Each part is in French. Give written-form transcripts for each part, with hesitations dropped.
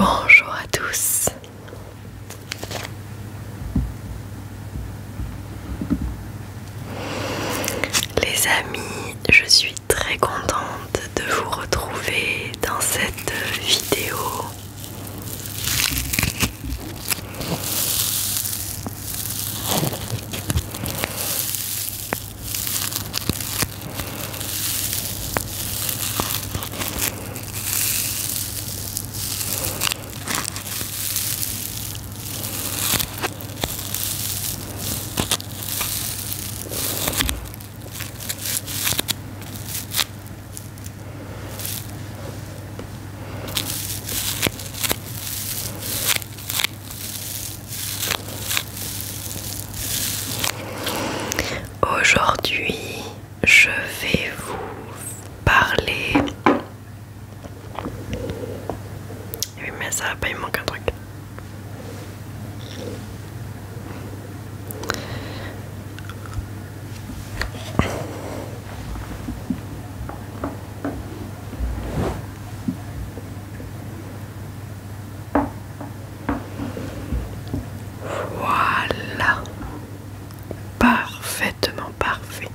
Bonjour à tous. Les amis, je suis très contente de vous retrouver dans cette vidéo. Aujourd'hui, je vais vous parler. Oui, mais ça va pas, il manque un truc. Voilà. Parfaitement parfait.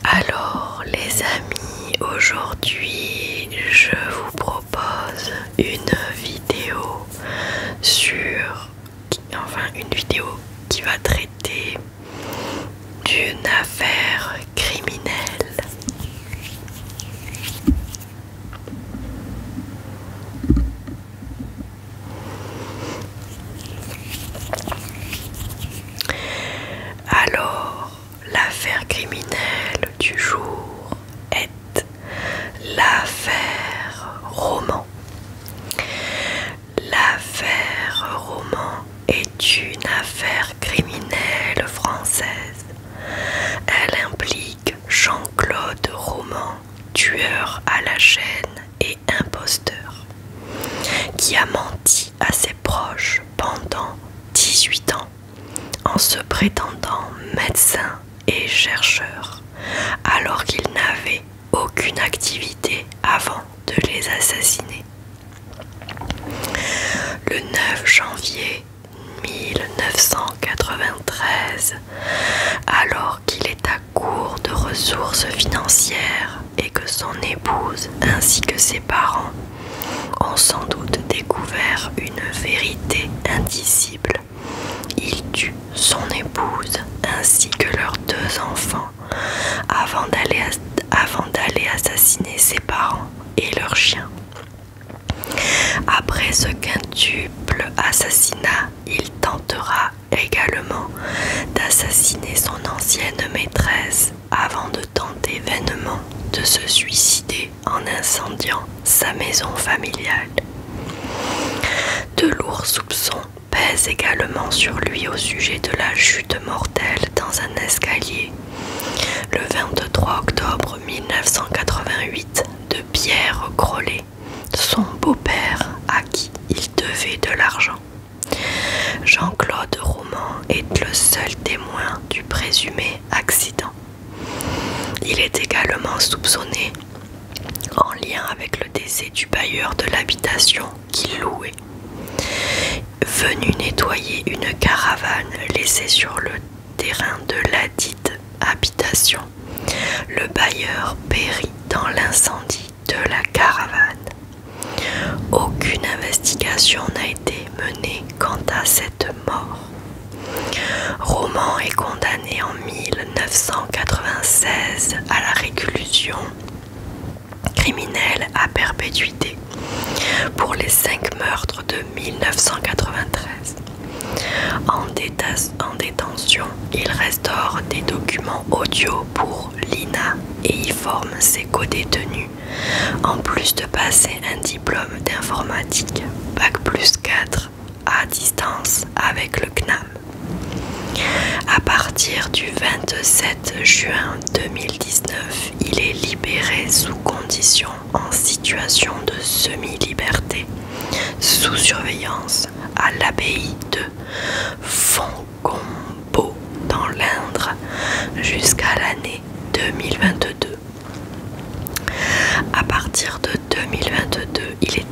Alors les amis, aujourd'hui je vous propose une vidéo une vidéo qui va traiter d'une affaire criminelle. Alors, l'affaire criminelle du jour est l'affaire Roman. L'affaire Roman est une affaire criminelle française. Elle implique Jean-Claude Roman, tueur à la chaîne et imposteur, qui a menti à ses proches pendant 18 ans en se prétendant médecin et chercheur, alors qu'il n'avait aucune activité avant de les assassiner. Le 9 janvier 1993, alors qu'il est à court de ressources financières et que son épouse ainsi que ses parents ont sans doute découvert une vérité indicible, il tue son épouse ainsi que leurs 2 enfants avant d'aller assassiner ses parents et leurs chiens. Après ce quintuple assassinat, il tentera également d'assassiner son ancienne maîtresse avant de tenter vainement de se suicider en incendiant sa maison familiale. De lourds soupçons pèsent également sur lui au sujet de la chute mortelle dans un escalier le 23 octobre 1988 de Pierre Grolet, son beau-père à qui il devait de l'argent. Jean-Claude Roman est le seul témoin du présumé accident. Il est également soupçonné en lien avec le décès du bailleur de l'habitation qu'il louait, venu nettoyer une caravane laissée sur le terrain de ladite habitation. Le bailleur périt dans l'incendie de la caravane. Aucune investigation n'a été menée quant à cette mort. Roman est condamné en 1996 à la réclusion criminelle à perpétuité pour les 5 meurtres de 1993. En détention, il restaure des documents audio pour l'INA et y forme ses co-détenus, en plus de passer un diplôme d'informatique Bac+4 à distance avec le CNAM. À partir du 27 juin 2019, il est libéré sous condition en situation de semi-liberté, sous surveillance à l'abbaye de Fontgombault dans l'Indre jusqu'à l'année 2022. À partir de 2022, il est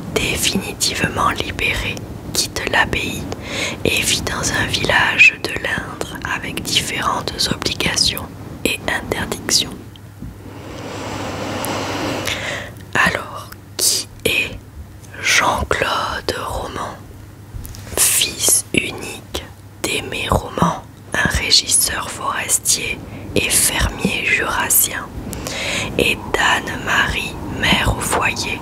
l'abbaye et vit dans un village de l'Indre avec différentes obligations et interdictions. Alors, qui est Jean-Claude Roman, fils unique d'Aimé Roman, un régisseur forestier et fermier jurassien, et d'Anne-Marie, mère au foyer?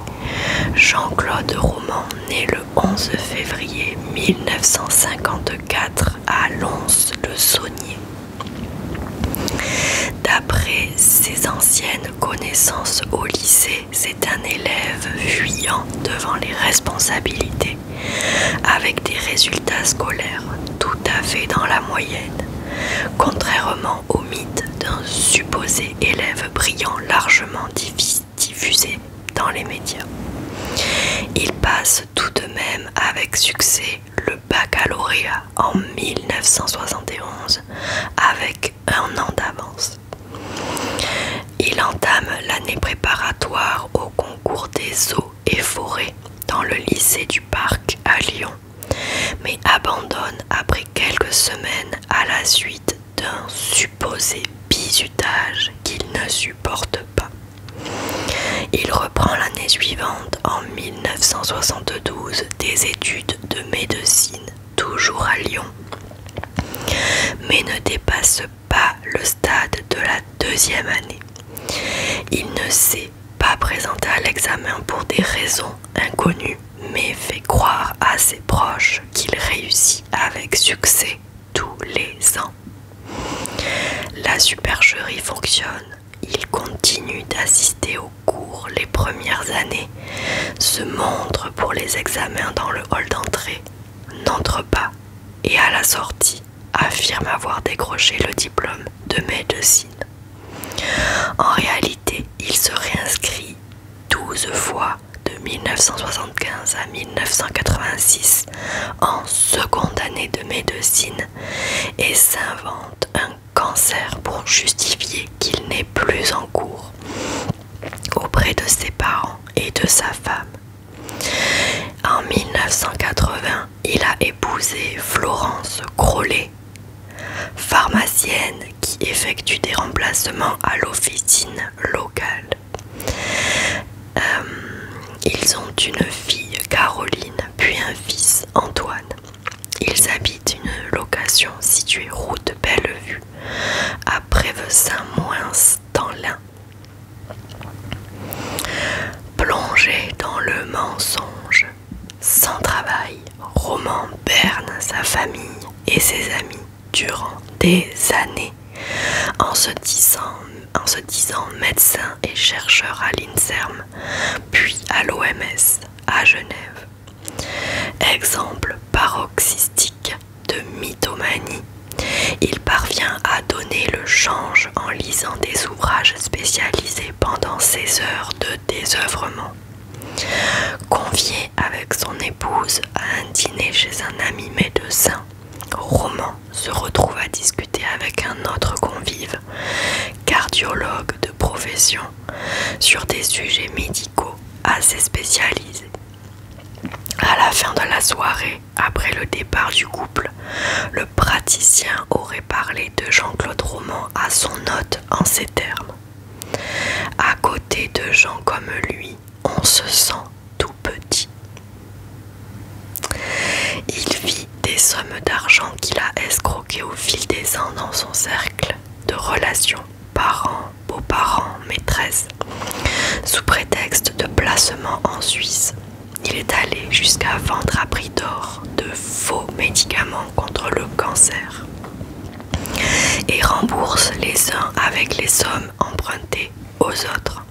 Jean-Claude Roman naît le 11 février 1954 à Lons-le-Saunier. D'après ses anciennes connaissances au lycée, c'est un élève fuyant devant les responsabilités, avec des résultats scolaires tout à fait dans la moyenne, contrairement au mythe d'un supposé élève brillant largement diffusé dans les médias. Il passe tout de même avec succès le baccalauréat en 1971 avec un an d'avance. Il entame l'année préparatoire au concours des eaux et forêts dans le lycée du Parc à Lyon, mais abandonne après quelques semaines à la suite d'un supposé bizutage qu'il ne supporte pas. Il reprend l'année suivante, en 1972, des études de médecine, toujours à Lyon, mais ne dépasse pas le stade de la deuxième année. Il ne s'est pas présenté à l'examen pour des raisons inconnues, mais fait croire à ses proches qu'il réussit avec succès tous les ans. La supercherie fonctionne. Il continue d'assister aux cours les premières années, se montre pour les examens dans le hall d'entrée, n'entre pas et à la sortie affirme avoir décroché le diplôme de médecine. En réalité, il se réinscrit 12 fois de 1975 à 1986 en seconde année de médecine et s'invente un cancer pour justifier qu'il n'est plus en cours auprès de ses parents et de sa femme. En 1980, il a épousé Florence Grollet, pharmacienne qui effectue des remplacements à l'officine locale. Ils ont une fille, Caroline, puis un fils, Antoine. Ils habitent une location située route Bellevue, à Prèves-Saint-Moins dans l'Ain. Plongé dans le mensonge, sans travail, Roman berne sa famille et ses amis durant des années en se disant médecin et chercheur à l'INSERM, puis à l'OMS à Genève. Exemple paroxystique de mythomanie, il parvient à donner le change en lisant des ouvrages spécialisés pendant ses heures de désœuvrement. Convié avec son épouse à un dîner chez un ami médecin, Roman se retrouve à discuter avec un autre convive, cardiologue de profession, sur des sujets médicaux assez spécialisés. À la fin de la soirée, après le départ du couple, le praticien aurait parlé de Jean-Claude Roman à son hôte en ces termes. À côté de gens comme lui, on se sent tout petit. Il vit des sommes d'argent qu'il a escroquées au fil des ans dans son cercle de relations, parents, beaux-parents, maîtresses, sous prétexte de placement en Suisse. Il est allé jusqu'à vendre à prix d'or de faux médicaments contre le cancer et rembourse les uns avec les sommes empruntées aux autres,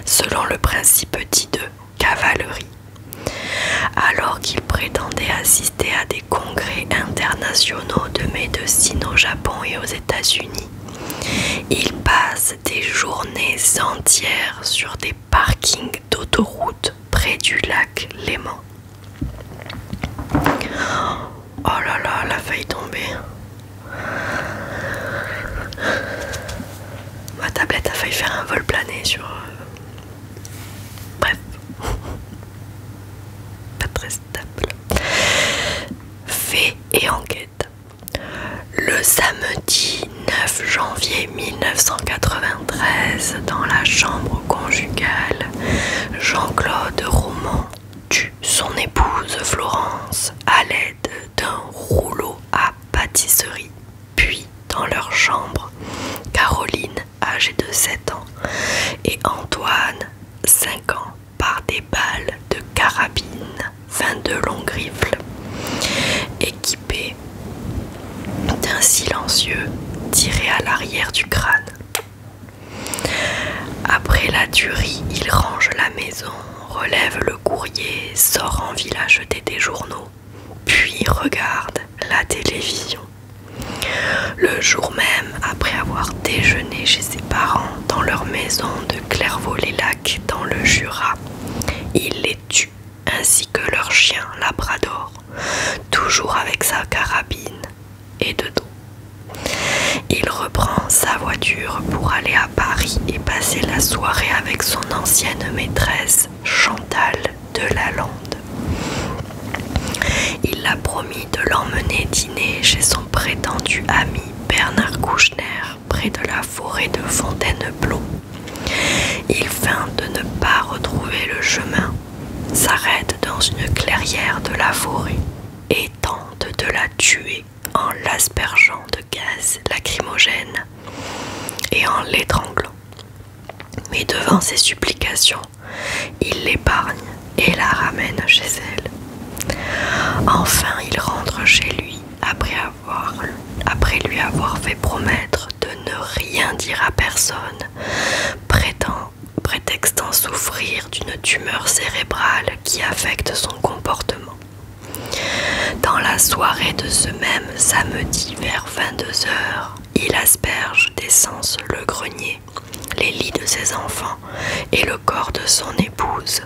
selon le principe dit de cavalerie. Alors qu'il prétendait assister à des congrès internationaux de médecine au Japon et aux États-Unis, il passe des journées entières sur des parkings d'autoroute près du lac Léman. Oh là là, elle a failli tomber. Ma tablette a failli faire un vol plané sur... Bref. Pas très stable. et Antoine, 5 ans, par des balles de carabine, 22 longues rifles, équipées d'un silencieux tiré à l'arrière du crâne. Après la tuerie, il range la maison, relève le courrier, sort en ville acheter des journaux, puis regarde la télévision. Le jour même, après avoir déjeuné chez ses parents dans leur maison de Clairvaux-les-Lacs dans le Jura, il les tue, ainsi que leur chien Labrador, toujours avec sa carabine et de dos. Il reprend sa voiture pour aller à Paris et passer la soirée avec son ancienne maîtresse Chantal de Lalande. Il a promis de l'emmener dîner chez son prétendu ami Bernard Kouchner près de la forêt de Fontainebleau. Il feint de ne pas retrouver le chemin, s'arrête dans une clairière de la forêt et tente de la tuer en l'aspergeant de gaz lacrymogène et en l'étranglant. Mais devant ses supplications, il l'épargne et la ramène chez elle. Enfin, il rentre chez lui après lui avoir fait promettre de ne rien dire à personne, prétextant souffrir d'une tumeur cérébrale qui affecte son comportement. Dans la soirée de ce même samedi vers 22h, il asperge d'essence le grenier, les lits de ses enfants et le corps de son épouse.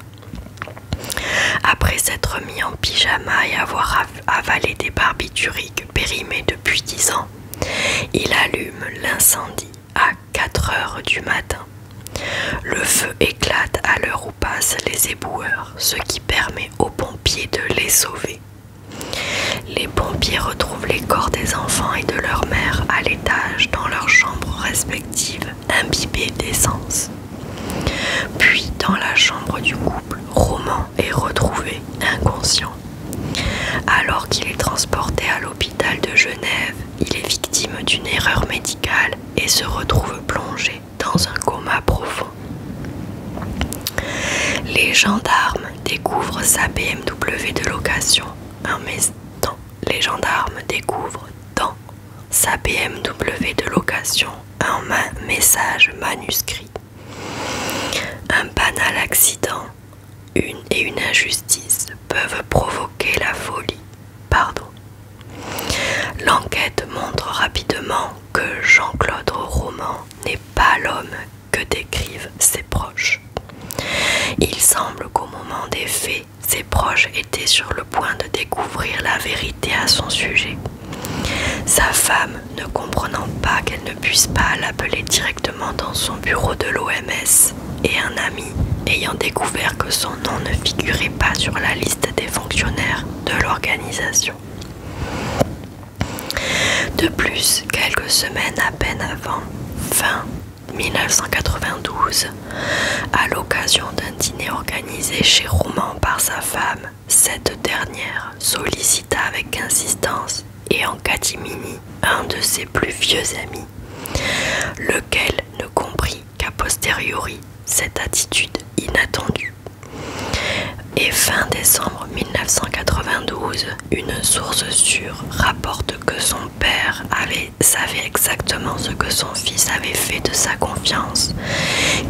Après s'être mis en pyjama et avoir avalé des barbituriques périmés depuis 10 ans, il allume l'incendie à 4h du matin. Le feu éclate à l'heure où passent les éboueurs, ce qui permet aux pompiers de les sauver. Les pompiers retrouvent les corps des enfants et de leur mère à l'étage dans leurs chambres respectives, imbibées d'essence. Puis, dans la chambre du couple, Roman est retrouvé inconscient. Alors qu'il est transporté à l'hôpital de Genève, il est victime d'une erreur médicale et se retrouve plongé dans un coma profond. Les gendarmes découvrent sa BMW de location Les gendarmes découvrent dans sa BMW de location un message manuscrit. Un banal accident, une injustice peuvent provoquer la folie. L'enquête montre rapidement que Jean-Claude Roman n'est pas l'homme que décrivent ses proches. Il semble qu'au moment des faits, ses proches étaient sur le point de découvrir la vérité à son sujet. Sa femme, ne comprenant pas qu'elle ne puisse pas l'appeler directement dans son bureau de l'OMS, et un ami ayant découvert que son nom ne figurait pas sur la liste des fonctionnaires de l'organisation. De plus, quelques semaines à peine avant, fin 1992, à l'occasion d'un dîner organisé chez Roman par sa femme, cette dernière sollicita avec insistance et en catimini un de ses plus vieux amis, lequel ne comprit qu'a posteriori cette attitude inattendue. Et fin décembre 1992, une source sûre rapporte que son père savait exactement ce que son fils avait fait de sa confiance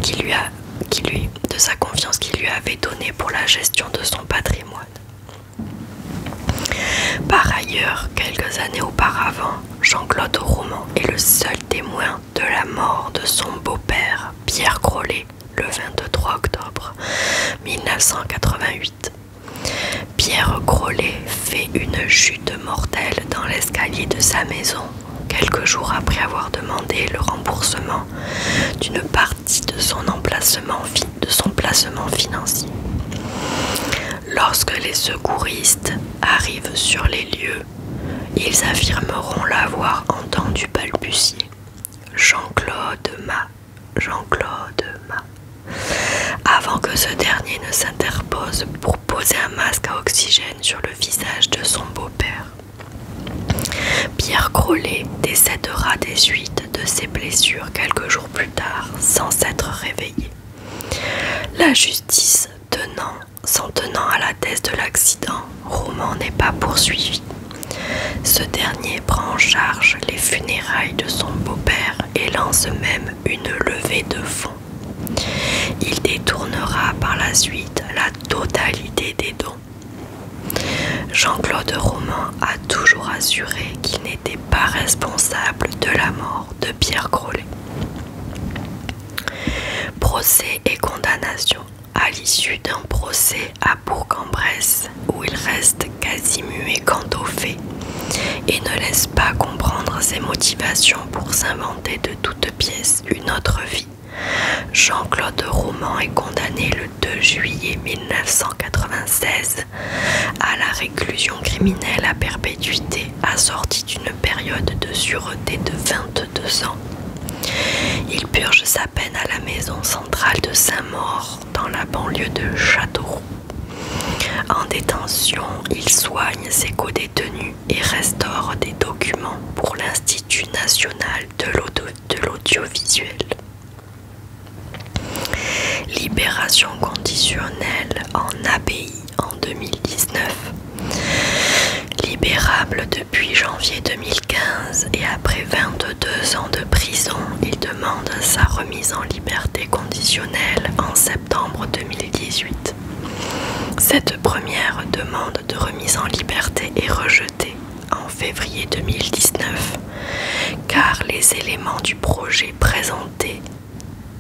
qu'il lui avait donnée pour la gestion de son patrimoine. Par ailleurs, quelques années auparavant, Jean-Claude Roman est le seul témoin de la mort de son beau-père, Pierre Crollet, le 23 octobre 1988. Pierre Crollet fait une chute mortelle dans l'escalier de sa maison, quelques jours après avoir demandé le remboursement d'une partie de son placement financier. Lorsque les secouristes arrivent sur les lieux, ils affirmeront l'avoir entendu balbutier « Jean-Claude Ma ». Avant que ce dernier ne s'interpose pour poser un masque à oxygène sur le visage de son beau-père. Pierre Crollet décédera des suites de ses blessures quelques jours plus tard, sans s'être réveillé. La justice s'en tenant à la thèse de l'accident, Roman n'est pas poursuivi. Ce dernier prend en charge les funérailles de son beau-père et lance même une levée de fonds. Il détournera par la suite la totalité des dons. Jean-Claude Roman a toujours assuré qu'il n'était pas responsable de la mort de Pierre Grolet. Procès et condamnation. À l'issue d'un procès à Bourg-en-Bresse où il reste quasi muet quant aux faits et ne laisse pas comprendre ses motivations pour s'inventer de toutes pièces une autre vie, Jean-Claude Roman est condamné le 2 juillet 1996 à la réclusion criminelle à perpétuité assortie d'une période de sûreté de 22 ans. Il purge sa peine à la maison centrale de Saint-Maur, dans la banlieue de Châteauroux. En détention, il soigne ses codétenus et restaure des documents pour l'Institut national de l'audiovisuel. Libération conditionnelle en ABI en 2019. Libérable depuis janvier 2015 et après 22 ans de prison, il demande sa remise en liberté conditionnelle en septembre 2018. Cette première demande de remise en liberté est rejetée en février 2019 car les éléments du projet présenté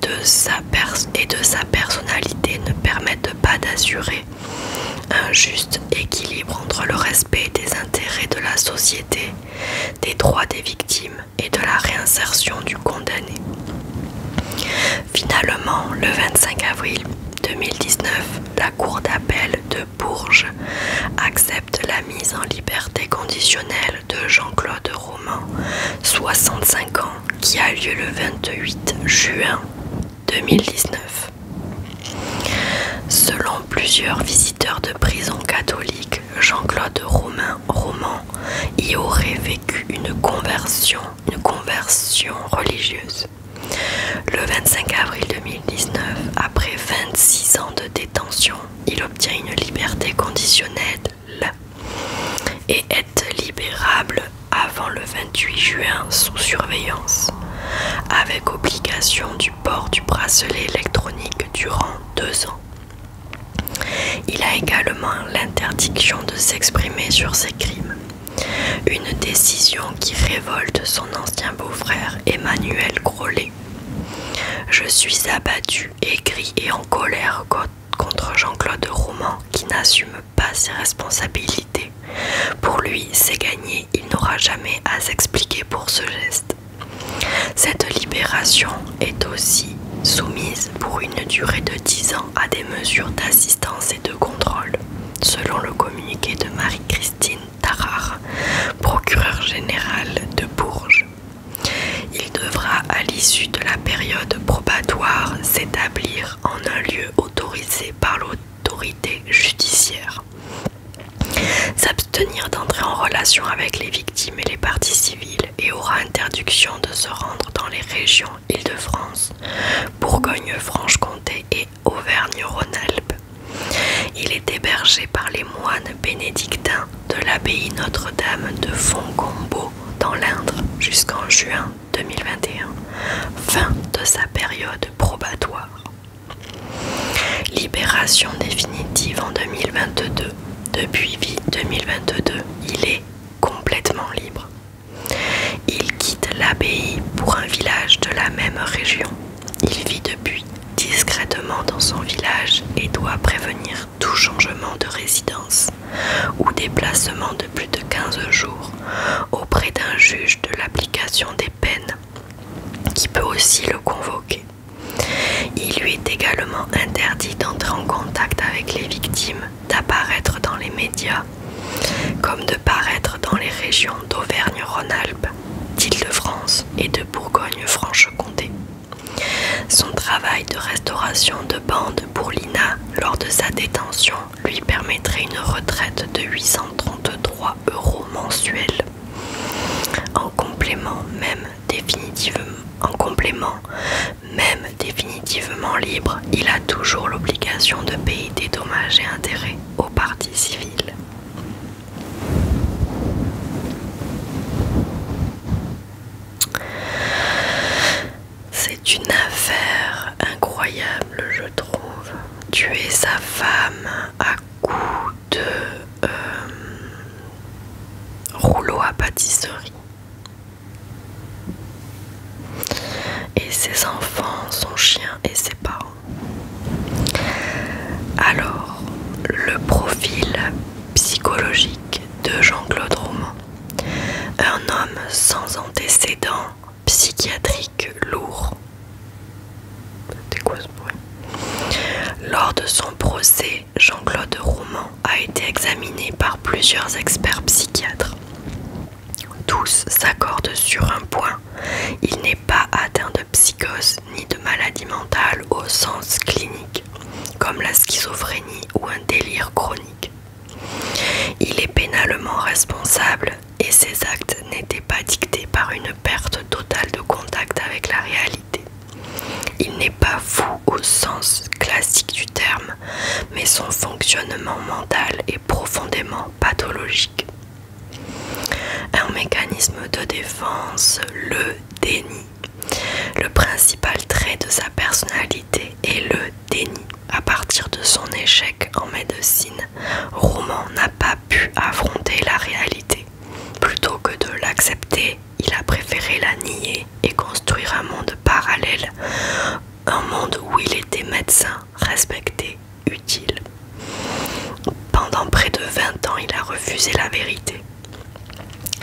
de sa personnalité ne permettent pas d'assurer un juste équilibre entre le respect des intérêts de la société, des droits des victimes et de la réinsertion du condamné. Finalement, le 25 avril 2019, la Cour d'appel de Bourges accepte la mise en liberté conditionnelle de Jean-Claude Roman, 65 ans, qui a lieu le 28 juin 2019. Selon plusieurs visiteurs de prison catholiques, Jean-Claude Roman y aurait vécu une conversion religieuse. Le 25 avril 2019, après 26 ans de détention, il obtient une liberté conditionnelle et est libérable avant le 28 juin sous surveillance, avec obligation du port du bracelet électronique durant 2 ans. Il a également l'interdiction de s'exprimer sur ses crimes, une décision qui révolte son ancien beau-frère Emmanuel Grolet. Je suis abattu, aigri et en colère contre Jean-Claude Roman qui n'assume pas ses responsabilités. Pour lui, c'est gagné, il n'aura jamais à s'expliquer pour ce geste. Cette libération est aussi soumise pour une durée de 10 ans à des mesures d'assistance et de contrôle, selon le communiqué de Marie-Christine Tarare, procureure générale de Bourges. Il devra, à l'issue de la période probatoire, s'établir en un lieu autorisé par l'autorité judiciaire, s'abstenir d'entrer en relation avec les victimes et les parties civiles et aura interdiction de se rendre dans les régions Île-de-France, Bourgogne-Franche-Comté et Auvergne-Rhône-Alpes. Il est hébergé par les moines bénédictins de l'abbaye Notre-Dame de Fontgombault dans l'Indre jusqu'en juin 2021, fin de sa période probatoire. Libération définitive en 2022. Depuis 2022, il est complètement libre. Il quitte l'abbaye pour un village de la même région. Il vit depuis discrètement dans son village et doit prévenir tout changement de résidence ou déplacement de plus de 15 jours auprès d'un juge de l'application des peines qui peut aussi le convoquer. Il lui est également interdit d'entrer en contact avec les victimes, d'apparaître dans les médias, comme de paraître dans les régions d'Auvergne-Rhône-Alpes, d'Île-de-France et de Bourgogne-Franche-Comté. Son travail de restauration de bande pour l'INA lors de sa détention lui permettrait une retraite de 833 € mensuels. En complément Même définitivement libre, il a toujours l'obligation de payer des dommages et intérêts aux parties civiles. C'est une affaire incroyable, je trouve. Tuer sa femme à coups de rouleau à pâtisserie. Et ses enfants, son chien et ses parents. Alors, le profil psychologique de Jean-Claude Roman. Un homme sans antécédents psychiatriques lourds. C'était quoi ce bruit? Lors de son procès, Jean-Claude Roman a été examiné par plusieurs experts psychiatres. Tous s'accordent sur un point, il n'est pas atteint de psychose ni de maladie mentale au sens clinique, comme la schizophrénie ou un délire chronique. Il est pénalement responsable et ses actes n'étaient pas dictés par une perte totale de contact avec la réalité. Il n'est pas fou au sens classique du terme, mais son fonctionnement mental est profondément pathologique. Un mécanisme de défense, le déni. Le principal trait de sa personnalité est le déni. À partir de son échec en médecine, Roman n'a pas pu affronter la réalité. Plutôt que de l'accepter, il a préféré la nier et construire un monde parallèle, un monde où il était médecin, respecté, utile. Pendant près de 20 ans, il a refusé la vérité.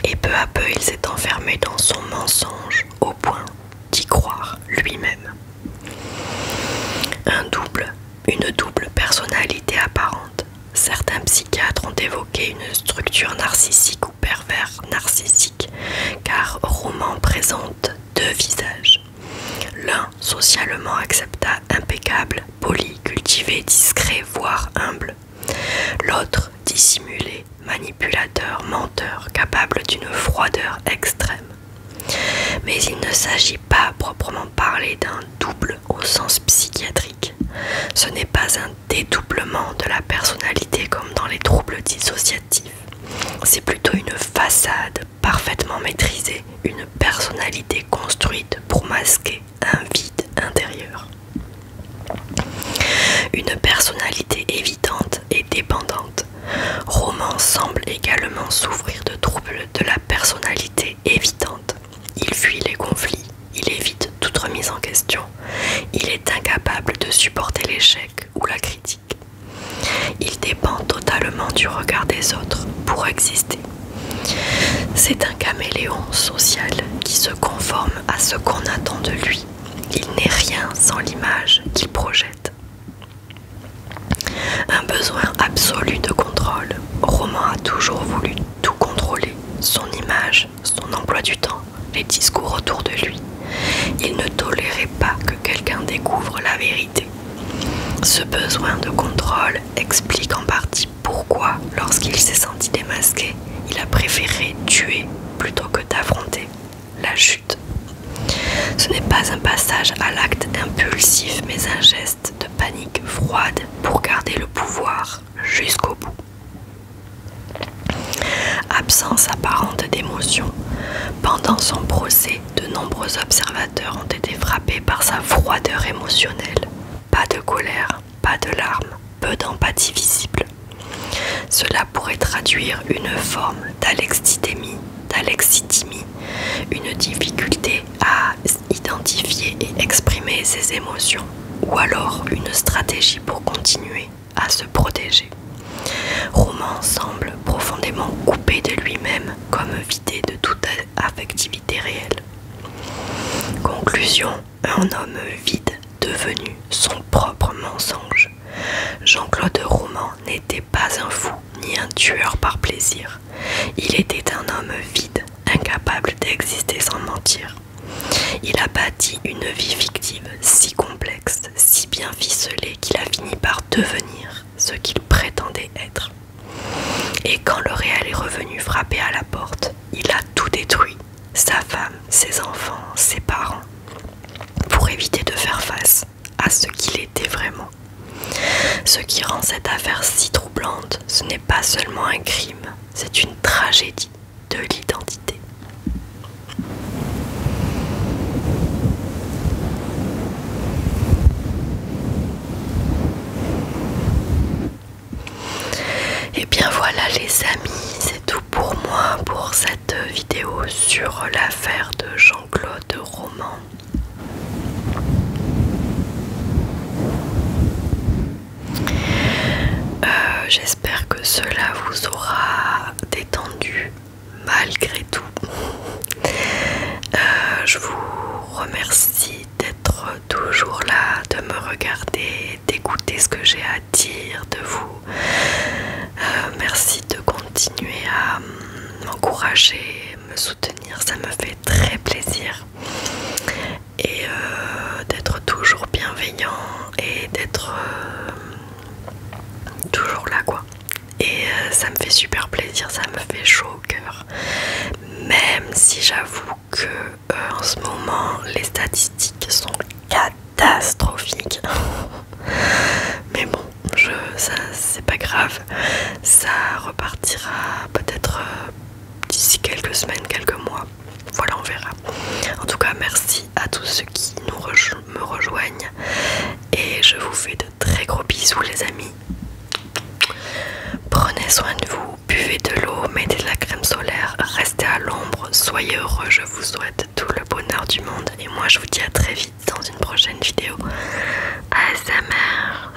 Et peu à peu, il s'est enfermé dans son mensonge au point d'y croire lui-même. Une double personnalité apparente. Certains psychiatres ont évoqué une structure narcissique ou pervers narcissique, car Roman présente deux visages. L'un socialement acceptable, impeccable, poli, cultivé, discret, voire humble. L'autre dissimulé, manipulateur, menteur, capable d'une froideur extrême. Mais il ne s'agit pas à proprement parler d'un double au sens psychiatrique. Ce n'est pas un dédoublement de la personnalité comme dans les troubles dissociatifs. C'est plutôt une façade parfaitement maîtrisée, une personnalité construite pour masquer un vide intérieur. Une personnalité évitante et dépendante. Roman semble également souffrir de troubles de la personnalité évitante. Il fuit les conflits, il évite toute remise en question, il est incapable de supporter l'échec ou la critique. Il dépend totalement du regard des autres pour exister. C'est un caméléon social qui se conforme à ce qu'on attend de lui. Il n'est rien sans l'image qu'il projette. Un besoin absolu de contrôle. Roman a toujours voulu tout contrôler, son image, son emploi du temps, les discours autour de lui. Il ne tolérait pas que quelqu'un découvre la vérité. Ce besoin de contrôle explique en partie pourquoi, lorsqu'il s'est senti démasqué, il a préféré tuer plutôt que d'affronter la chute. Ce n'est pas un passage à l'acte impulsif, mais un geste de panique froide pour garder le pouvoir jusqu'au bout. Absence apparente d'émotion. Pendant son procès, de nombreux observateurs ont été frappés par sa froideur émotionnelle. Pas de colère, pas de larmes, peu d'empathie visible. Cela pourrait traduire une forme d'alexithymie, une difficulté à identifier et exprimer ses émotions, ou alors une stratégie pour continuer à se protéger. Roman semble profondément coupé de lui-même, comme vidé de toute affectivité réelle. Conclusion, un homme vide devenu son propre mensonge. Jean-Claude Roman n'était pas un fou ni un tueur par plaisir. Il était un homme vide, incapable d'exister sans mentir. Il a bâti une vie fictive si complexe, si bien ficelée qu'il a fini par devenir ce qu'il prétendait être. Et quand le réel est revenu frapper à la porte, il a tout détruit, sa femme, ses enfants, ses parents, pour pour éviter de faire face à ce qu'il était vraiment. Ce qui rend cette affaire si troublante, ce n'est pas seulement un crime, c'est une tragédie de l'identité. Et bien voilà les amis, c'est tout pour moi pour cette vidéo sur l'affaire de Jean-Claude Roman. J'espère que cela vous aura détendu malgré tout. Je vous remercie d'être toujours là, de me regarder, d'écouter ce que j'ai à dire de vous. Merci de continuer à m'encourager, me soutenir, ça me fait très plaisir. Et d'être toujours bienveillant et d'être toujours là quoi. Et ça me fait super plaisir, ça me fait chaud au cœur. Même si j'avoue que en ce moment les statistiques sont catastrophiques. Mais bon, ça c'est pas grave, ça repartira peut-être d'ici quelques semaines, quelques mois. Voilà, on verra. En tout cas, merci à tous ceux qui me rejoignent. Et je vous fais de très gros bisous les amis. Prenez soin de vous, buvez de l'eau, mettez de la crème solaire, restez à l'ombre, soyez heureux, je vous souhaite tout le bonheur du monde. Et moi je vous dis à très vite dans une prochaine vidéo ASMR.